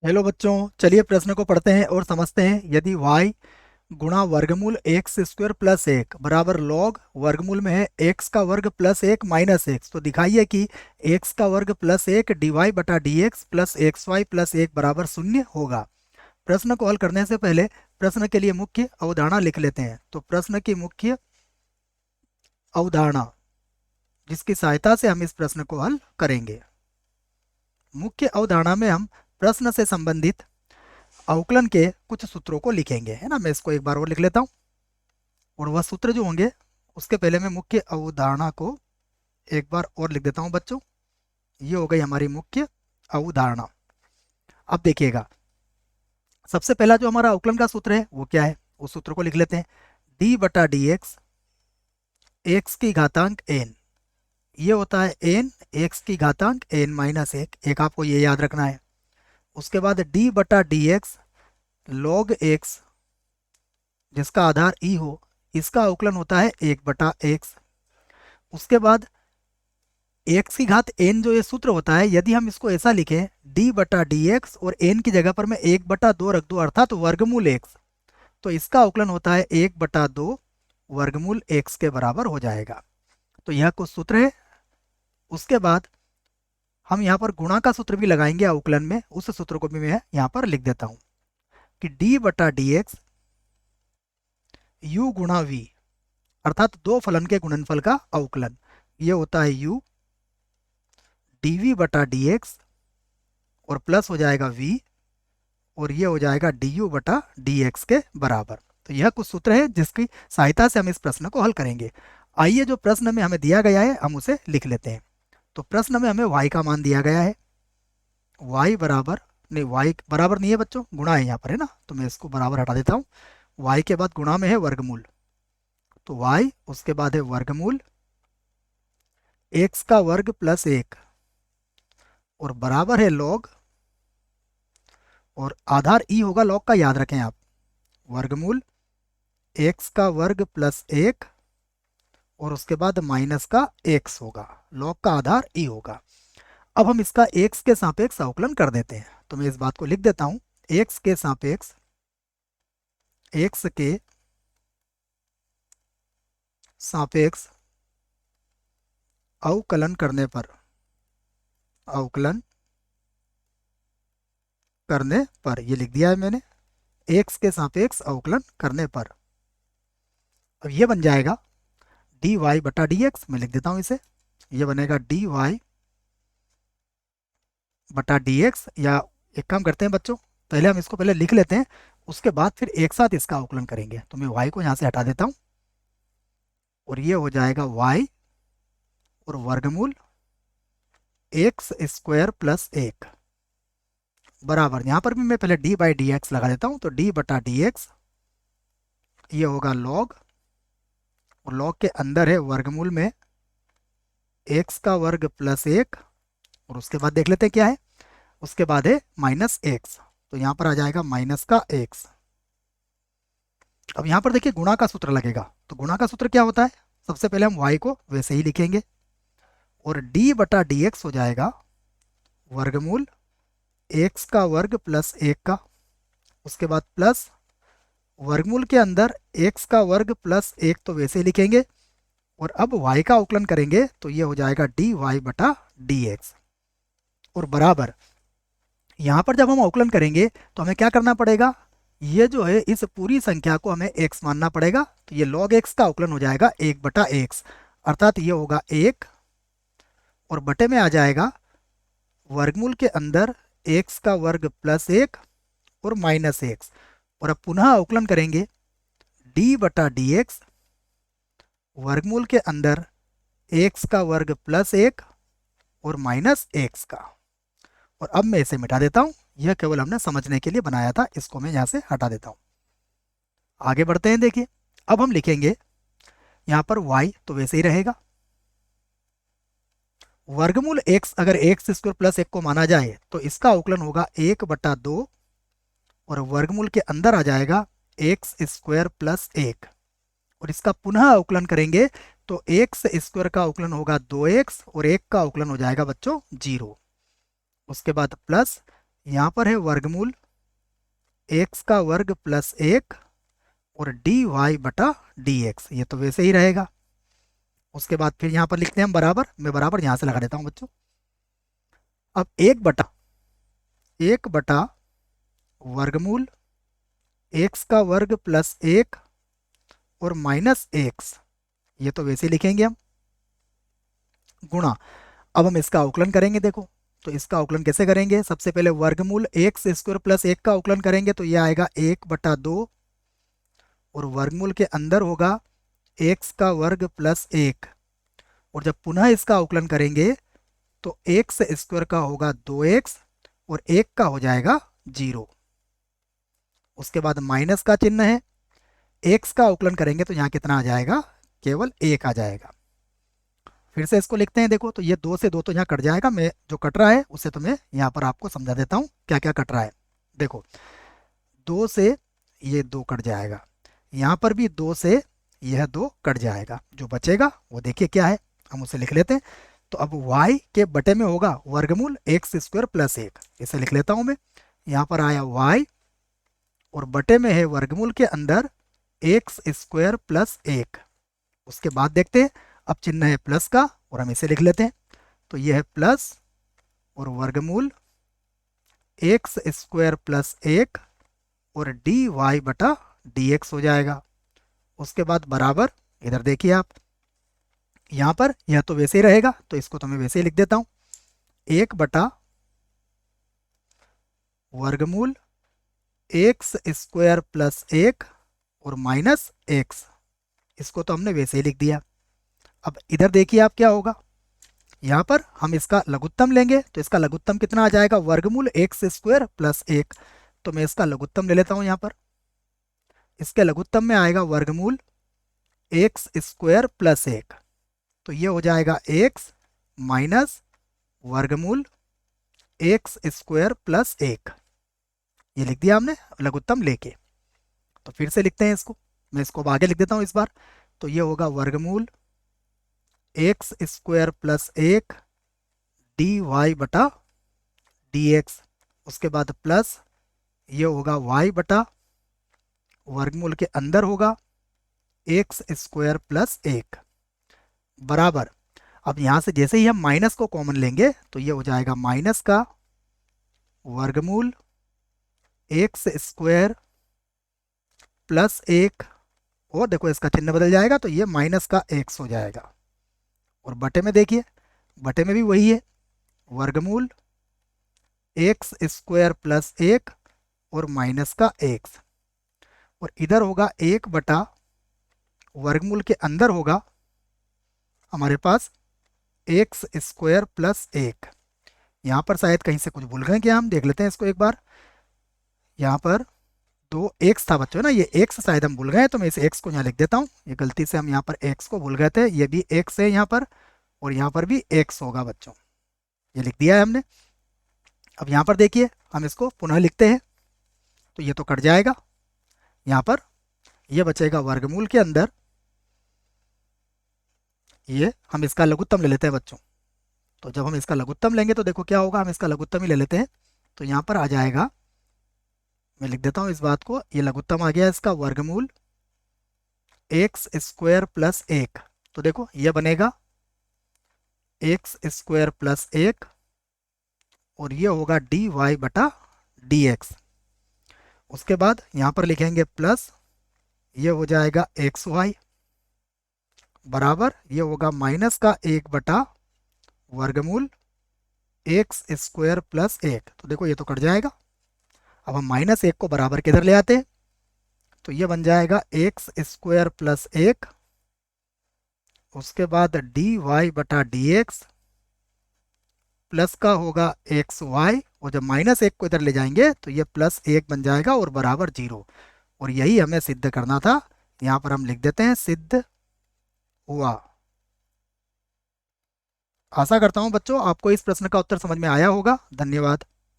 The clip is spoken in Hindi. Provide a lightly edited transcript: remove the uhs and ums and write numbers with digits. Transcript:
हेलो बच्चों, चलिए प्रश्न को पढ़ते हैं और समझते हैं। यदि y गुणा वर्गमूल एक्स स्क्वायर प्लस एक बराबर लॉग वर्गमूल में है एक्स का वर्ग प्लस एक माइनस एक्स, तो दिखाइए कि एक्स का वर्ग प्लस एक डी वाई बटा D X plus X Y plus एक बराबर शून्य होगा। प्रश्न को हल करने से पहले प्रश्न के लिए मुख्य अवधारणा लिख लेते हैं। तो प्रश्न की मुख्य अवधारणा जिसकी सहायता से हम इस प्रश्न को हल करेंगे। मुख्य अवधारणा में हम प्रश्न से संबंधित अवकलन के कुछ सूत्रों को लिखेंगे, है ना। मैं इसको एक बार और लिख लेता हूँ और वह सूत्र जो होंगे उसके पहले मैं मुख्य अवधारणा को एक बार और लिख देता हूँ बच्चों। ये हो गई हमारी मुख्य अवधारणा। अब देखिएगा, सबसे पहला जो हमारा अवकलन का सूत्र है वो क्या है, उस सूत्र को लिख लेते हैं। डी बटा डी एक्स एक्स की घातांक एन, ये होता है एन एक्स की घातांक एन माइनस एक आपको ये याद रखना है। उसके बाद डी बटा डी एक्स लॉग एक्स जिसका आधार ई हो, इसका अवकलन होता है एक बटा एक्स। उसके बाद एक्स की घात एन जो ये सूत्र होता है, यदि हम इसको ऐसा लिखें डी बटा डी एक्स और एन की जगह पर मैं एक बटा दो रख दूँ अर्थात वर्गमूल एक्स, तो इसका अवकलन होता है एक बटा दो वर्गमूल एक्स के बराबर हो जाएगा। तो यह कुछ सूत्र है। उसके बाद हम यहाँ पर गुणा का सूत्र भी लगाएंगे अवकलन में, उस सूत्र को भी मैं यहाँ पर लिख देता हूँ कि डी बटा डी एक्स यू गुणा वी अर्थात दो फलन के गुणनफल का अवकलन, ये होता है यू डीवी बटा डी एक्स और प्लस हो जाएगा v और ये हो जाएगा डी यू बटा डी एक्स के बराबर। तो यह कुछ सूत्र है जिसकी सहायता से हम इस प्रश्न को हल करेंगे। आइए जो प्रश्न में हमें दिया गया है हम उसे लिख लेते हैं। तो प्रश्न में हमें y का मान दिया गया है, y बराबर नहीं, y बराबर नहीं है बच्चों, गुणा है यहाँ पर, है ना। तो मैं इसको बराबर हटा देता हूँ। y के बाद गुणा में है वर्गमूल, तो y उसके बाद है वर्गमूल x का वर्ग प्लस एक और बराबर है लॉग, और आधार ई होगा लॉग का, याद रखें आप, वर्गमूल एक्स का वर्ग प्लस एक और उसके बाद माइनस का एक्स होगा, लॉग का आधार ई होगा। अब हम इसका एक्स के सापेक्ष अवकलन कर देते हैं। तो मैं इस बात को लिख देता हूं, एक्स के सापेक्ष एक्स के सापेक्ष अवकलन करने पर ये लिख दिया है मैंने, एक्स के सापेक्ष अवकलन करने पर। अब ये बन जाएगा डी वाई बटा डी एक्स, मैं लिख देता हूं इसे, ये बनेगा डी वाई बटा डी एक्स। या एक काम करते हैं बच्चों, पहले हम इसको पहले लिख लेते हैं, उसके बाद फिर एक साथ इसका अवकलन करेंगे। तो मैं y को यहाँ से हटा देता हूँ और ये हो जाएगा y और वर्गमूल एक्स स्क्वायर प्लस एक बराबर, यहाँ पर भी मैं पहले डी बाई डी एक्स लगा देता हूँ। तो डी बटा डी एक्स ये होगा लॉग, और लॉग के अंदर है वर्गमूल में एक्स का वर्ग प्लस एक और उसके बाद देख लेते हैं क्या है, उसके बाद है माइनस एक्स, तो यहाँ पर आ जाएगा माइनस का एक्स। अब यहाँ पर देखिए गुणा का सूत्र लगेगा, तो गुणा का सूत्र क्या होता है, सबसे पहले हम y को वैसे ही लिखेंगे और d बटा डी एक्स हो जाएगा वर्गमूल एक्स का वर्ग प्लस एक का, उसके बाद प्लस वर्गमूल के अंदर एक्स का वर्ग प्लस एक, तो वैसे ही लिखेंगे और अब y का अवकलन करेंगे तो ये हो जाएगा डी वाई बटा डी एक्स और बराबर, यहाँ पर जब हम अवकलन करेंगे तो हमें क्या करना पड़ेगा, ये जो है इस पूरी संख्या को हमें x मानना पड़ेगा। तो ये log x का अवकलन हो जाएगा एक बटा x, अर्थात ये होगा एक और बटे में आ जाएगा वर्गमूल के अंदर x का वर्ग प्लस एक और माइनस एक्स। और अब पुनः अवकलन करेंगे d बटा डी एक्स वर्गमूल के अंदर x का वर्ग प्लस एक और माइनस एक्स का। और अब मैं इसे मिटा देता हूं, यह केवल हमने समझने के लिए बनाया था, इसको मैं यहां से हटा देता हूं। आगे बढ़ते हैं, देखिए अब हम लिखेंगे यहां पर y तो वैसे ही रहेगा, वर्गमूल x अगर एक्स स्क्वायर प्लस एक को माना जाए तो इसका अवकलन होगा एक बटा दो और वर्गमूल के अंदर आ जाएगा एक्स स्क्वायर प्लस एक और इसका पुनः अवकलन करेंगे तो एक्स स्क्वायर का अवकलन होगा 2x और एक का अवकलन हो जाएगा बच्चों 0। उसके बाद प्लस यहाँ पर है वर्गमूल एक्स का वर्ग प्लस एक और डी वाई बटा डी एक्स, ये तो वैसे ही रहेगा। उसके बाद फिर यहाँ पर लिखते हैं हम बराबर, मैं बराबर यहाँ से लगा देता हूँ बच्चों। अब एक बटा वर्गमूल एक्स का वर्ग प्लस एक और माइनस एक्स, ये तो वैसे ही लिखेंगे हम, गुणा। अब हम इसका अवकलन करेंगे देखो, तो इसका अवकलन कैसे करेंगे, सबसे पहले वर्गमूल एक्स स्क्वायर प्लस एक का अवकलन करेंगे तो ये आएगा एक बटा दो, और वर्गमूल के अंदर होगा एक्स का वर्ग प्लस एक, और जब पुनः इसका अवकलन करेंगे तो एक्स स्क्वायर का होगा दो एक्स और एक का हो जाएगा जीरो। उसके बाद माइनस का चिन्ह है, एक्स का अवकलन करेंगे तो यहाँ कितना आ जाएगा, केवल एक आ जाएगा। फिर से इसको लिखते हैं देखो, तो ये दो से दो तो यहाँ कट जाएगा, मैं जो कट रहा है उसे तो मैं यहाँ पर आपको समझा देता हूँ क्या क्या कट रहा है। देखो दो से ये दो कट जाएगा, यहाँ पर भी दो से यह दो कट जाएगा, जो बचेगा वो देखिए क्या है, हम उसे लिख लेते हैं। तो अब y के बटे में होगा वर्गमूल एक्स स्क्वायर प्लस एक, इसे लिख लेता हूँ मैं। यहाँ पर आया y और बटे में है वर्गमूल के अंदर एक्स स्क्वायर प्लस एक। उसके बाद देखते हैं, अब चिन्ह है प्लस का और हम इसे लिख लेते हैं, तो यह है प्लस और वर्गमूल एक्स स्क्वायर प्लस एक और डी वाई बटा डी एक्स हो जाएगा। उसके बाद बराबर, इधर देखिए आप, यहाँ पर यह तो वैसे ही रहेगा तो इसको तो मैं वैसे ही लिख देता हूँ, एक बटा वर्गमूल एक्स स्क्वायर प्लस एक और माइनस एक्स, इसको तो हमने वैसे ही लिख दिया। अब इधर देखिए आप क्या होगा, यहाँ पर हम इसका लघुत्तम लेंगे तो इसका लघुत्तम कितना आ जाएगा, वर्गमूल एक्स स्क्वायर प्लस एक, तो मैं इसका लघुत्तम ले लेता हूँ यहाँ पर। इसके लघुत्तम में आएगा वर्गमूल एक्स स्क्वायर प्लस एक, तो ये हो जाएगा एक्स माइनस वर्गमूल एक्स स्क्वायर प्लस एक, ये लिख दिया हमने लघुत्तम लेके। तो फिर से लिखते हैं इसको, मैं इसको अब आगे लिख देता हूँ इस बार, तो ये होगा वर्गमूल एक्स स्क्वायर प्लस एक डी वाई बटा डी एक्स। उसके बाद प्लस ये होगा y बटा वर्गमूल के अंदर होगा एक्स स्क्वायर प्लस एक, बराबर। अब यहाँ से जैसे ही हम माइनस को कॉमन लेंगे तो ये हो जाएगा माइनस का वर्गमूल एक्स स्क्वायर प्लस एक, और देखो इसका चिन्ह बदल जाएगा तो ये माइनस का एक्स हो जाएगा। और बटे में देखिए, बटे में भी वही है, वर्गमूल एक्स स्क्वायर प्लस एक और माइनस का एक्स, और इधर होगा एक बटा वर्गमूल के अंदर होगा हमारे पास एक्स स्क्वायर प्लस एक। यहाँ पर शायद कहीं से कुछ भूल गए क्या, हम देख लेते हैं इसको एक बार। यहाँ पर दो एक्स था बच्चों ना, ये एक्स शायद हम भूल गए, तो मैं इस एक्स को यहाँ लिख देता हूँ, ये गलती से हम यहाँ पर एक्स को भूल गए थे, ये भी एक्स है यहाँ पर, और यहाँ पर भी एक्स होगा बच्चों, ये लिख दिया है हमने। अब यहाँ पर देखिए हम इसको पुनः लिखते हैं, तो ये तो कट जाएगा, यहाँ पर ये बचेगा वर्गमूल के अंदर, ये हम इसका लघुत्तम ले लेते हैं बच्चों। तो जब हम इसका लघुत्तम लेंगे तो देखो क्या होगा, हम इसका लघुत्तम ही ले लेते हैं, तो यहाँ पर आ जाएगा, मैं लिख देता हूँ इस बात को, ये लघुत्तम आ गया इसका वर्गमूल एक्स स्क्वायर प्लस एक, तो देखो ये बनेगा एक्स स्क्वायर प्लस एक और ये होगा डी वाई बटा डी एक्स। उसके बाद यहाँ पर लिखेंगे प्लस, ये हो जाएगा एक्स वाई बराबर, ये होगा माइनस का एक बटा वर्गमूल एक्स स्क्वायर प्लस एक, तो देखो ये तो कट जाएगा। अब हम माइनस एक को बराबर किधर ले आते हैं, तो ये बन जाएगा एक्स स्क्वायर प्लस एक, उसके बाद डी वाई बटा डी एक्स प्लस का होगा एक्स वाई, और जब माइनस एक को इधर ले जाएंगे तो ये प्लस एक बन जाएगा और बराबर जीरो, और यही हमें सिद्ध करना था। यहाँ पर हम लिख देते हैं सिद्ध हुआ। आशा करता हूँ बच्चों आपको इस प्रश्न का उत्तर समझ में आया होगा। धन्यवाद।